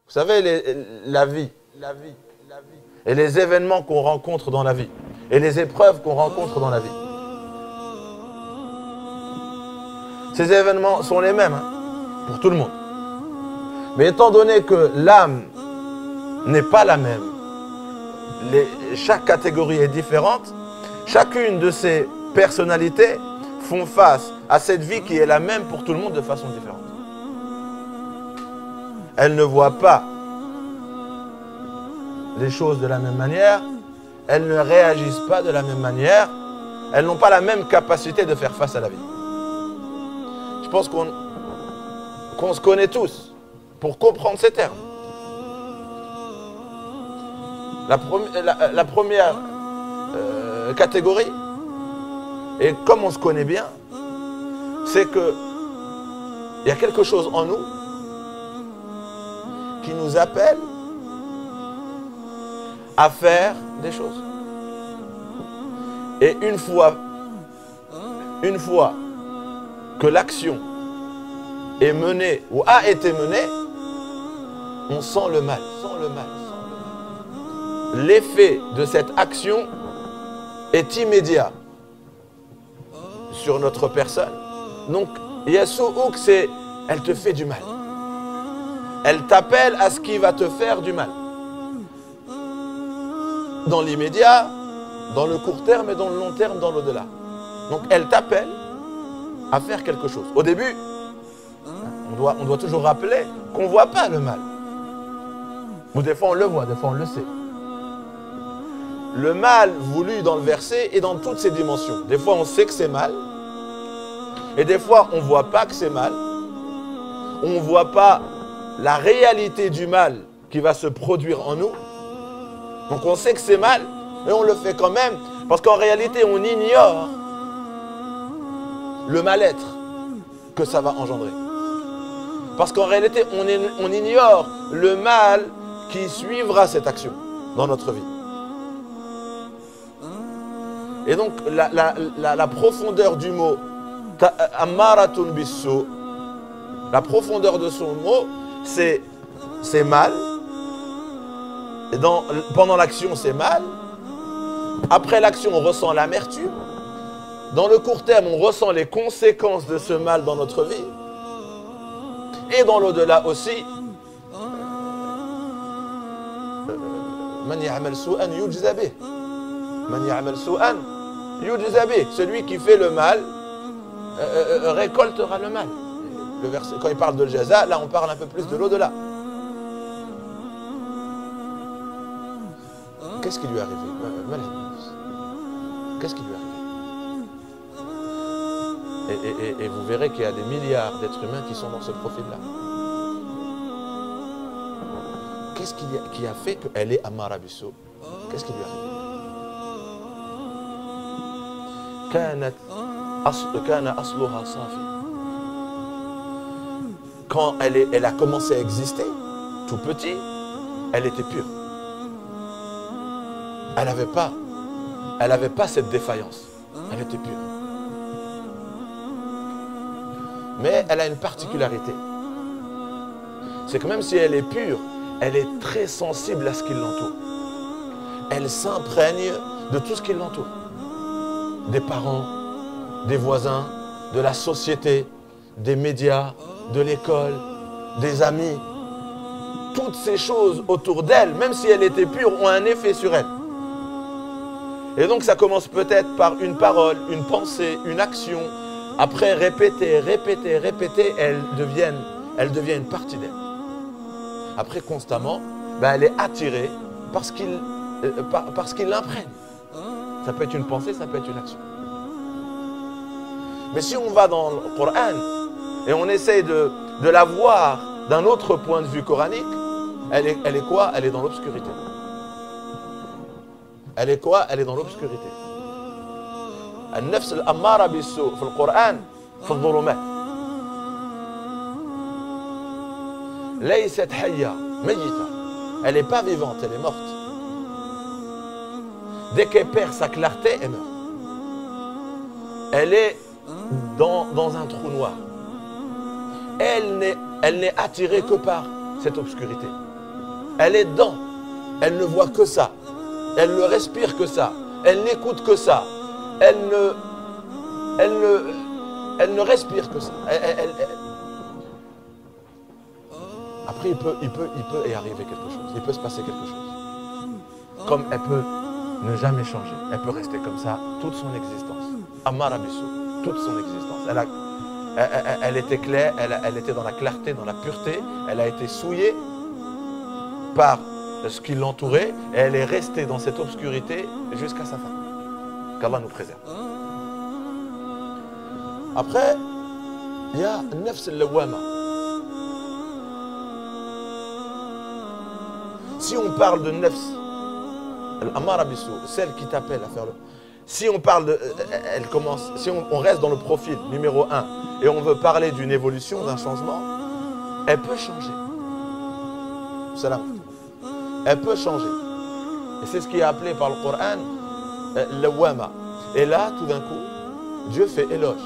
Vous savez, la vie et les événements qu'on rencontre dans la vie et les épreuves qu'on rencontre dans la vie. Ces événements sont les mêmes pour tout le monde. Mais étant donné que l'âme n'est pas la même, chaque catégorie est différente, chacune de ces personnalités font face à cette vie qui est la même pour tout le monde de façon différente. Elles ne voient pas les choses de la même manière, elles ne réagissent pas de la même manière, elles n'ont pas la même capacité de faire face à la vie. Je pense qu'on se connaît tous pour comprendre ces termes. La première catégorie, et comme on se connaît bien, c'est que il y a quelque chose en nous qui nous appelle à faire des choses. Et une fois que l'action est menée ou a été menée, on sent le mal. L'effet de cette action est immédiat sur notre personne. Donc, Yasou'ouk, c'est elle te fait du mal. Elle t'appelle à ce qui va te faire du mal. Dans l'immédiat, dans le court terme et dans le long terme, dans l'au-delà. Donc, elle t'appelle à faire quelque chose. Au début, on doit toujours rappeler qu'on ne voit pas le mal. Ou des fois, on le voit, des fois, on le sait. Le mal voulu dans le verset est dans toutes ses dimensions. Des fois, on sait que c'est mal. Et des fois, on ne voit pas que c'est mal. On ne voit pas la réalité du mal qui va se produire en nous. Donc, on sait que c'est mal, mais on le fait quand même. Parce qu'en réalité, on ignore le mal-être que ça va engendrer. Parce qu'en réalité, on ignore le mal qui suivra cette action dans notre vie. Et donc, la profondeur du mot Ammaratun bis-sou, la profondeur de son mot, c'est mal. Et pendant l'action, c'est mal. Après l'action, on ressent l'amertume. Dans le court terme, on ressent les conséquences de ce mal dans notre vie. Et dans l'au-delà aussi, Man ya'mal su'an yujza bih. Man ya'mal su'an yujza bih. Celui qui fait le mal récoltera le mal. Le verset, quand il parle de jaza, là on parle un peu plus de l'au-delà. Qu'est-ce qui lui est arrivé? Qu'est-ce qui lui est arrivé? Et vous verrez qu'il y a des milliards d'êtres humains qui sont dans ce profil-là. Qu'est-ce qui a fait qu'elle est Ammara bis-sou? Qu'est-ce qui lui est arrivé? Kana asluha safi. Quand elle a commencé à exister, tout petit, elle était pure. Elle n'avait pas cette défaillance. Elle était pure. Mais elle a une particularité. C'est que même si elle est pure, elle est très sensible à ce qui l'entoure. Elle s'imprègne de tout ce qui l'entoure. Des parents, des voisins, de la société, des médias, de l'école, des amis. Toutes ces choses autour d'elle, même si elle était pure, ont un effet sur elle. Et donc ça commence peut-être par une parole, une pensée, une action. Après répéter, elle devient une partie d'elle. Après constamment, elle est attirée parce qu'il l'imprègne. Ça peut être une pensée, ça peut être une action. Mais si on va dans le Coran et on essaye de la voir d'un autre point de vue coranique, elle est quoi? Elle est dans l'obscurité. Elle est quoi? Elle est dans l'obscurité. النفس الأمارة بالسوء في القرآن في الظلمات. ليست حية ميتة. Elle n'est pas vivante, elle est morte. Dès qu'elle perd sa clarté, elle meurt. Elle est dans un trou noir. Elle n'est attirée que par cette obscurité. Elle est dedans. Elle ne voit que ça. Elle ne respire que ça. Elle n'écoute que ça. Elle ne respire que ça. Après, il peut y arriver quelque chose. Il peut se passer quelque chose. Comme elle peut ne jamais changer. Elle peut rester comme ça toute son existence. Amara Bissou, toute son existence. Elle était claire, elle était dans la clarté, dans la pureté. Elle a été souillée par ce qui l'entourait. Et elle est restée dans cette obscurité jusqu'à sa fin. Qu'Allah nous préserve. Après, il y a Nafs al-Lawama. Si on parle de Nafs al-Amara Bissou, celle qui t'appelle à faire le... Si on parle de... Elle commence... Si on reste dans le profil numéro 1 et on veut parler d'une évolution, d'un changement, elle peut changer. Salam. Elle peut changer. Et c'est ce qui est appelé par le Coran Lawama. Et là, tout d'un coup, Dieu fait éloge.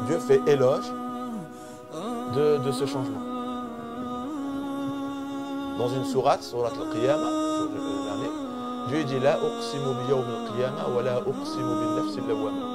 Dieu fait éloge de ce changement. Dans une sourate, sourate al-Qiyamah, Dieu dit La uqsimu bi yawm al-Qiyamah wa la uqsimu bin nafs al-lawwama.